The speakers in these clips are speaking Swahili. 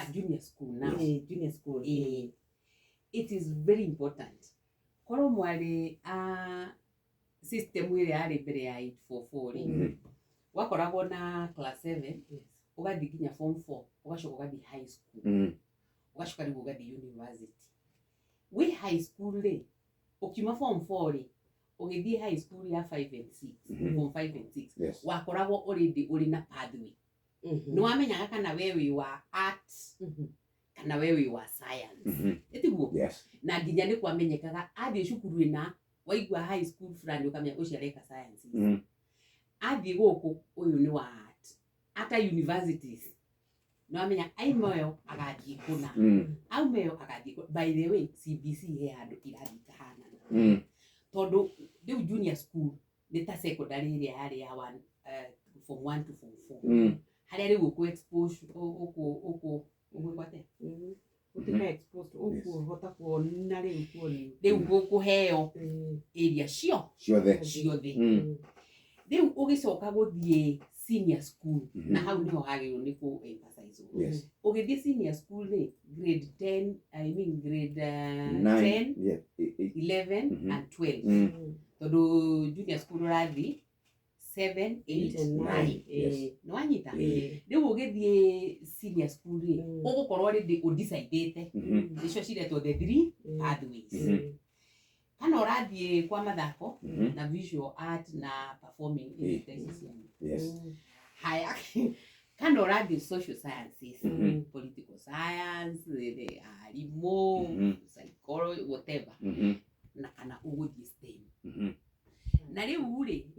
junior school now. Junior school. It is very important. Koro mwari system ile ari mbere ya 844 wakoragwo na class 7 ugathi nginya form 4 ugacoka ugathi high school ugacoka rĩu ugathi university. We high school ri ukiuma form 4 ri ugithie high school ya 5 and 6 form 5 and 6 wakoragwo already uri na pathway. No wamenyaga kana wewe wa arts kana wewe wa science. Etiguo na nginya ni kwamenyekaga athie cukuru ina waigua high school fulani ukamenya ucio areka science. Athie guku uyu ni wa art ata universities no amenya aimoyo agathie kuna aumeyo agathie. By the way CBC he handu irathi kahana tondu riu junior school ni ta secondary ile yari ya form 1 to form 4 haria riu ku expose uku gwate utika exposed uku hota kuona riu gukuheo area ciothe riu ugicoka guthie senior school na hau niho hagirwo ni ku emphasize ugithie senior school ni grade 10 grade 10 11 and 12 tondu junior school rathi 7 8 and 9 no anyita riu ugithie senior school ri ugukorwo ri undecidete icio ciretwo the 3 pathways. Kana urathie kwa mathako na visual art na performing haya kana urathie social sciences political science arimu psychology whatever na kana uguthie STEM na riu ri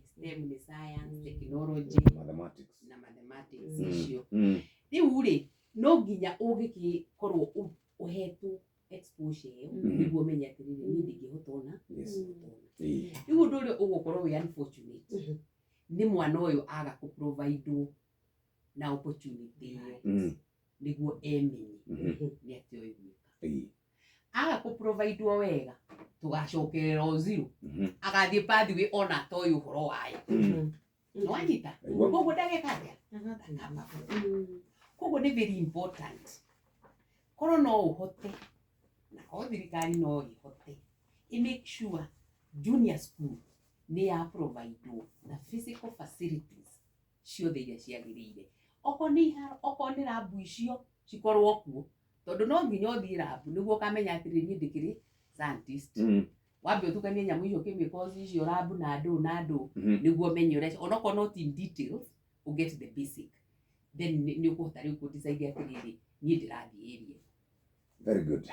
STEM ni science technology mathematics icio riu ri no nginya ugikorwo uhetwo exposure niguo menya atiriri ni ndingihota ona riu undu uri ugukorwo wi unfortunate ni mwana uyu aga ku provide na opportunity niguo emenye ni atio igwika aga ku provide wega tugacokerera zero agathie pathway ona toyu horo wayo no anyita koguo ndagekaga koguo ni very important koro no uhote na thirikari no ihote make sure junior school ni ya provide na physical facilities ciothe iria ciagirire oko ni lab icio cikorwo kuo tondu no nginya uthie lab niguo kamenya atiri ni ndikiri scientist wambe utukanie nyamu icio chemicals icio lab na andu niguo menye uria onako not in details u get the basic then ni ukuhota riu ku decide atiriri ni ndirathie area. Very good.